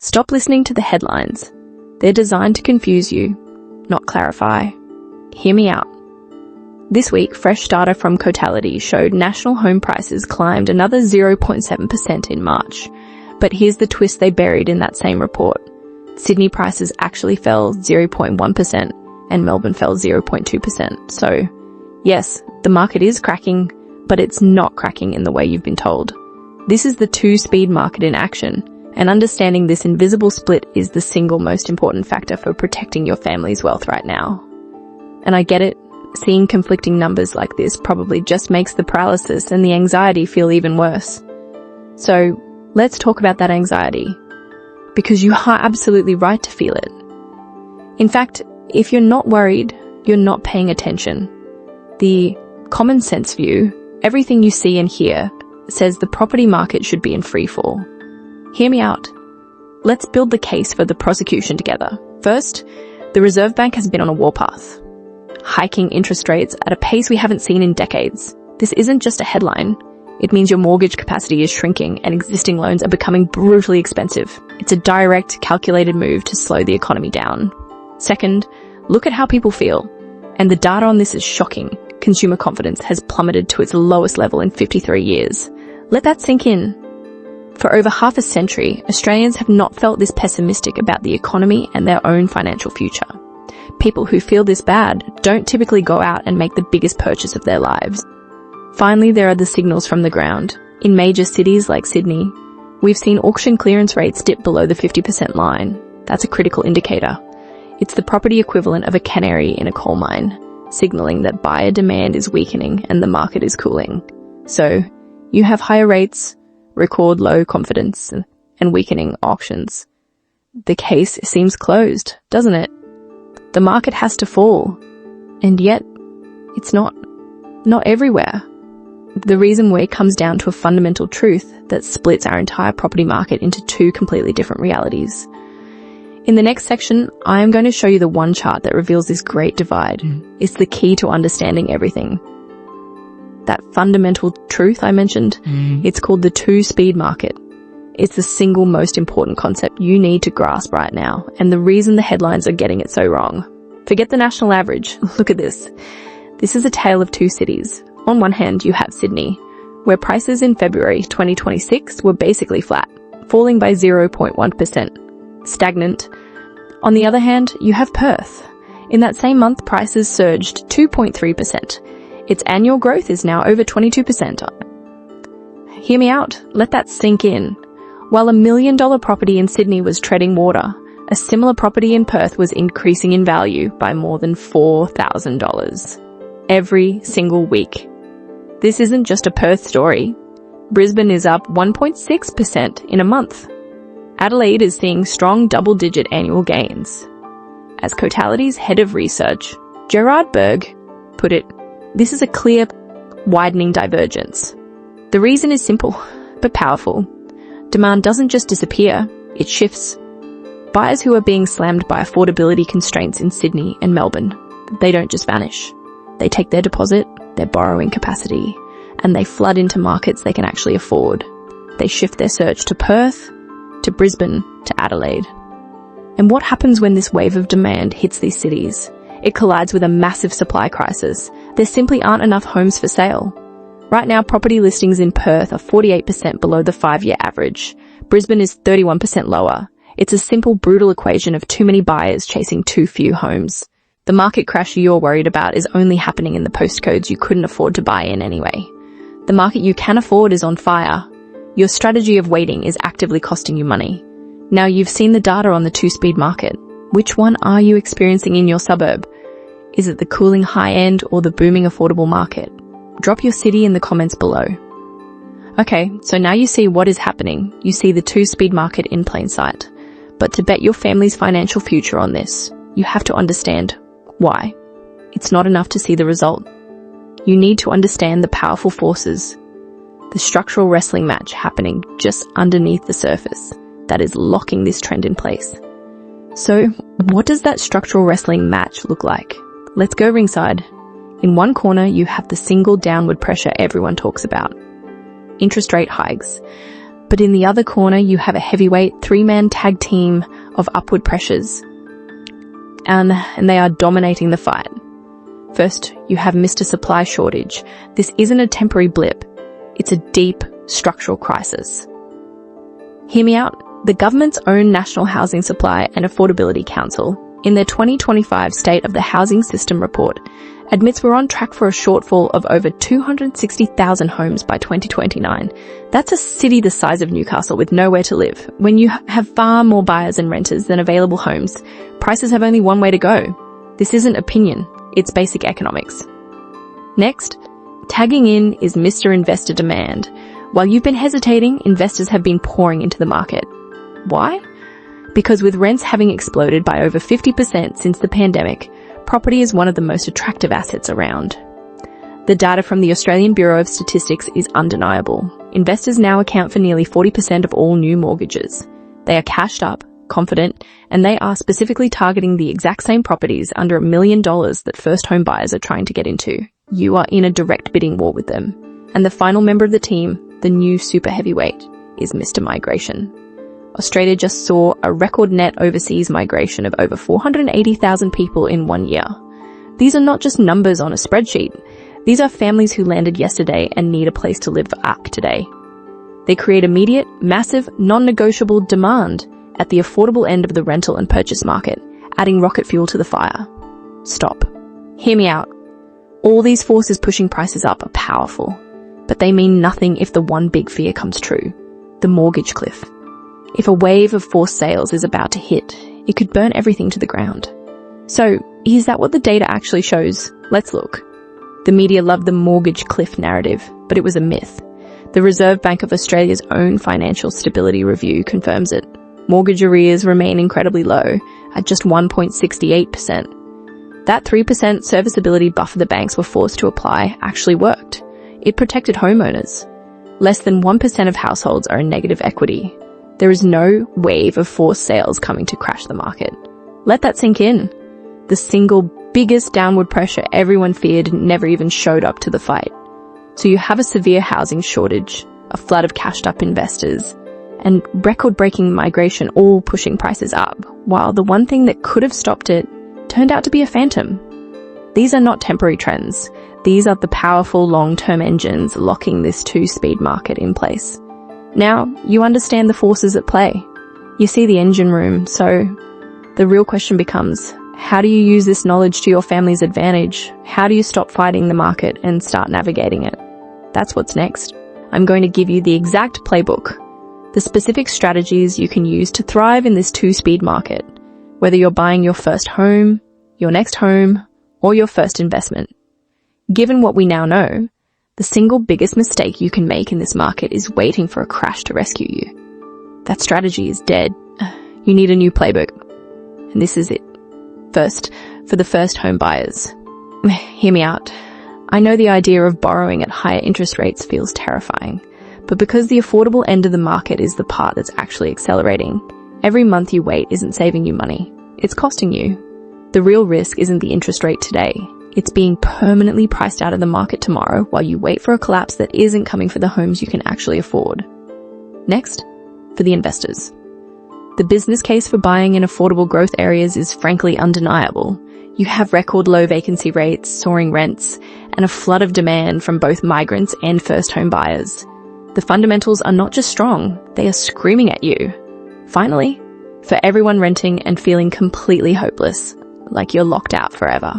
Stop listening to the headlines. They're designed to confuse you, not clarify. Hear me out. This week, fresh data from Cotality showed national home prices climbed another 0.7% in March. But here's the twist they buried in that same report. Sydney prices actually fell 0.1% and Melbourne fell 0.2%. So, yes, the market is cracking, but it's not cracking in the way you've been told. This is the two-speed market in action, and understanding this invisible split is the single most important factor for protecting your family's wealth right now. And I get it. Seeing conflicting numbers like this probably just makes the paralysis and the anxiety feel even worse. So, let's talk about that anxiety. Because you are absolutely right to feel it. In fact, if you're not worried, you're not paying attention. The common sense view, everything you see and hear, says the property market should be in free fall. Hear me out. Let's build the case for the prosecution together. First, the Reserve Bank has been on a warpath, hiking interest rates at a pace we haven't seen in decades. This isn't just a headline. It means your mortgage capacity is shrinking and existing loans are becoming brutally expensive. It's a direct, calculated move to slow the economy down. Second, look at how people feel. And the data on this is shocking. Consumer confidence has plummeted to its lowest level in 53 years. Let that sink in. For over half a century, Australians have not felt this pessimistic about the economy and their own financial future. People who feel this bad don't typically go out and make the biggest purchase of their lives. Finally, there are the signals from the ground. In major cities like Sydney, we've seen auction clearance rates dip below the 50% line. That's a critical indicator. It's the property equivalent of a canary in a coal mine, signaling that buyer demand is weakening and the market is cooling. So, you have higher rates, record low confidence, and weakening auctions. The case seems closed, doesn't it? The market has to fall. And yet, it's not. Not everywhere. The reason why comes down to a fundamental truth that splits our entire property market into two completely different realities. In the next section, I am going to show you the one chart that reveals this great divide. It's the key to understanding everything. That fundamental truth I mentioned, it's called the two-speed market. It's the single most important concept you need to grasp right now, and the reason the headlines are getting it so wrong. Forget the national average. Look at this. This is a tale of two cities. On one hand, you have Sydney, where prices in February 2026 were basically flat, falling by 0.1%, stagnant. On the other hand, you have Perth. In that same month, prices surged 2.3%. Its annual growth is now over 22%. Hear me out. Let that sink in. While $1 million property in Sydney was treading water, a similar property in Perth was increasing in value by more than $4,000 every single week. This isn't just a Perth story. Brisbane is up 1.6% in a month. Adelaide is seeing strong double-digit annual gains. As Cotality's head of research, Gerard Berg, put it, this is a clear, widening divergence. The reason is simple, but powerful. Demand doesn't just disappear, it shifts. Buyers who are being slammed by affordability constraints in Sydney and Melbourne, they don't just vanish. They take their deposit, their borrowing capacity, and they flood into markets they can actually afford. They shift their search to Perth, to Brisbane, to Adelaide. And what happens when this wave of demand hits these cities? It collides with a massive supply crisis. There simply aren't enough homes for sale. Right now, property listings in Perth are 48% below the 5-year average. Brisbane is 31% lower. It's a simple, brutal equation of too many buyers chasing too few homes. The market crash you're worried about is only happening in the postcodes you couldn't afford to buy in anyway. The market you can afford is on fire. Your strategy of waiting is actively costing you money. Now you've seen the data on the two-speed market. Which one are you experiencing in your suburb? Is it the cooling high-end or the booming affordable market? Drop your city in the comments below. Okay, so now you see what is happening. You see the two-speed market in plain sight. But to bet your family's financial future on this, you have to understand why. It's not enough to see the result. You need to understand the powerful forces, the structural wrestling match happening just underneath the surface that is locking this trend in place. So, what does that structural wrestling match look like? Let's go ringside. In one corner, you have the single downward pressure everyone talks about. Interest rate hikes. But in the other corner, you have a heavyweight three-man tag team of upward pressures. And they are dominating the fight. First, you have Mr. Supply Shortage. This isn't a temporary blip. It's a deep structural crisis. Hear me out. The government's own National Housing Supply and Affordability Council, in their 2025 State of the Housing System report, admits we're on track for a shortfall of over 260,000 homes by 2029. That's a city the size of Newcastle with nowhere to live. When you have far more buyers and renters than available homes, prices have only one way to go. This isn't opinion, it's basic economics. Next, tagging in is Mr. Investor Demand. While you've been hesitating, investors have been pouring into the market. Why? Because with rents having exploded by over 50% since the pandemic, property is one of the most attractive assets around. The data from the Australian Bureau of Statistics is undeniable. Investors now account for nearly 40% of all new mortgages. They are cashed up, confident, and they are specifically targeting the exact same properties under $1 million that first home buyers are trying to get into. You are in a direct bidding war with them. And the final member of the team, the new super heavyweight, is Mr. Migration. Australia just saw a record net overseas migration of over 480,000 people in 1 year. These are not just numbers on a spreadsheet. These are families who landed yesterday and need a place to live today. They create immediate, massive, non-negotiable demand at the affordable end of the rental and purchase market, adding rocket fuel to the fire. Stop. Hear me out. All these forces pushing prices up are powerful, but they mean nothing if the one big fear comes true, the mortgage cliff. If a wave of forced sales is about to hit, it could burn everything to the ground. So, is that what the data actually shows? Let's look. The media loved the mortgage cliff narrative, but it was a myth. The Reserve Bank of Australia's own Financial Stability Review confirms it. Mortgage arrears remain incredibly low, at just 1.68%. That 3% serviceability buffer the banks were forced to apply actually worked. It protected homeowners. Less than 1% of households are in negative equity. There is no wave of forced sales coming to crash the market. Let that sink in. The single biggest downward pressure everyone feared never even showed up to the fight. So you have a severe housing shortage, a flood of cashed-up investors, and record-breaking migration all pushing prices up, while the one thing that could have stopped it turned out to be a phantom. These are not temporary trends. These are the powerful long-term engines locking this two-speed market in place. Now, you understand the forces at play. You see the engine room, so the real question becomes, how do you use this knowledge to your family's advantage? How do you stop fighting the market and start navigating it? That's what's next. I'm going to give you the exact playbook, the specific strategies you can use to thrive in this two-speed market, whether you're buying your first home, your next home, or your first investment. Given what we now know, the single biggest mistake you can make in this market is waiting for a crash to rescue you. That strategy is dead. You need a new playbook. And this is it. First, for the first home buyers. Hear me out. I know the idea of borrowing at higher interest rates feels terrifying, but because the affordable end of the market is the part that's actually accelerating, every month you wait isn't saving you money. It's costing you. The real risk isn't the interest rate today. It's being permanently priced out of the market tomorrow while you wait for a collapse that isn't coming for the homes you can actually afford. Next, for the investors. The business case for buying in affordable growth areas is frankly undeniable. You have record low vacancy rates, soaring rents, and a flood of demand from both migrants and first home buyers. The fundamentals are not just strong, they are screaming at you. Finally, for everyone renting and feeling completely hopeless, like you're locked out forever.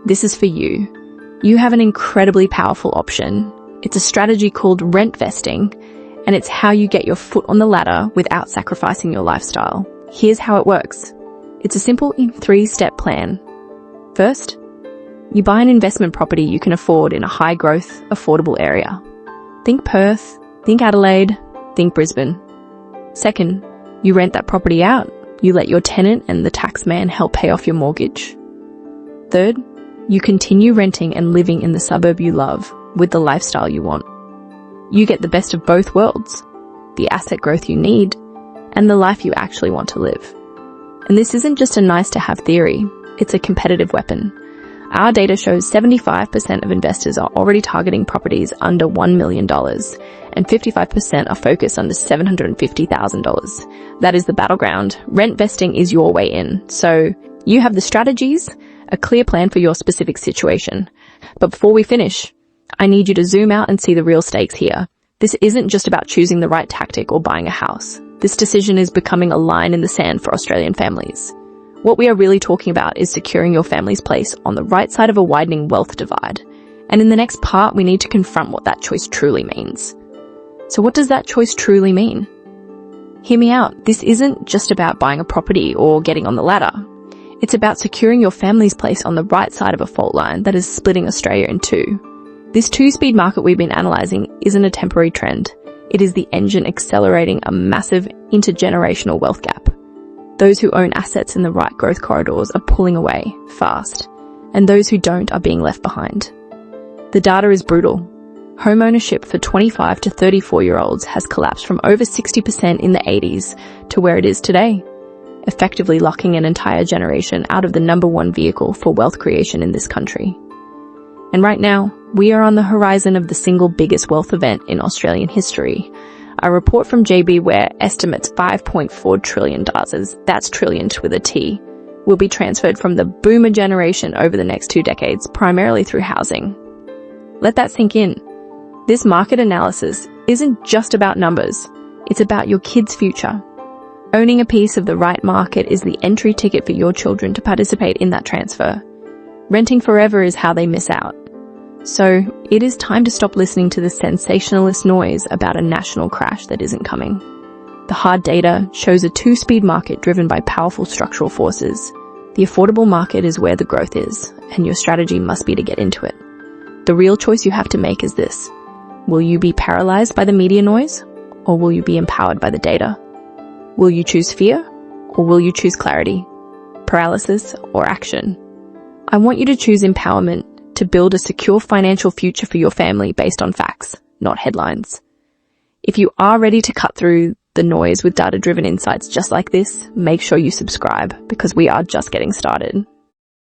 This is for you. You have an incredibly powerful option. It's a strategy called rent vesting, and it's how you get your foot on the ladder without sacrificing your lifestyle. Here's how it works. It's a simple 3-step plan. First, you buy an investment property you can afford in a high-growth, affordable area. Think Perth, think Adelaide, think Brisbane. Second, you rent that property out. You let your tenant and the tax man help pay off your mortgage. Third, you continue renting and living in the suburb you love with the lifestyle you want. You get the best of both worlds, the asset growth you need, and the life you actually want to live. And this isn't just a nice-to-have theory, it's a competitive weapon. Our data shows 75% of investors are already targeting properties under $1 million, and 55% are focused under $750,000. That is the battleground. Rent vesting is your way in. So you have the strategies, a clear plan for your specific situation. But before we finish, I need you to zoom out and see the real stakes here. This isn't just about choosing the right tactic or buying a house. This decision is becoming a line in the sand for Australian families. What we are really talking about is securing your family's place on the right side of a widening wealth divide. And in the next part, we need to confront what that choice truly means. So what does that choice truly mean? Hear me out. This isn't just about buying a property or getting on the ladder. It's about securing your family's place on the right side of a fault line that is splitting Australia in two. This two-speed market we've been analysing isn't a temporary trend. It is the engine accelerating a massive intergenerational wealth gap. Those who own assets in the right growth corridors are pulling away fast, and those who don't are being left behind. The data is brutal. Home ownership for 25 to 34-year-olds has collapsed from over 60% in the 80s to where it is today, effectively locking an entire generation out of the number one vehicle for wealth creation in this country. And right now, we are on the horizon of the single biggest wealth event in Australian history. A report from JBWare estimates $5.4 trillion, that's trillion with a T, will be transferred from the boomer generation over the next 2 decades, primarily through housing. Let that sink in. This market analysis isn't just about numbers, it's about your kids' future. Owning a piece of the right market is the entry ticket for your children to participate in that transfer. Renting forever is how they miss out. So it is time to stop listening to the sensationalist noise about a national crash that isn't coming. The hard data shows a two-speed market driven by powerful structural forces. The affordable market is where the growth is, and your strategy must be to get into it. The real choice you have to make is this. Will you be paralyzed by the media noise, or will you be empowered by the data? Will you choose fear, or will you choose clarity, paralysis, or action? I want you to choose empowerment to build a secure financial future for your family based on facts, not headlines. If you are ready to cut through the noise with data-driven insights just like this, make sure you subscribe because we are just getting started.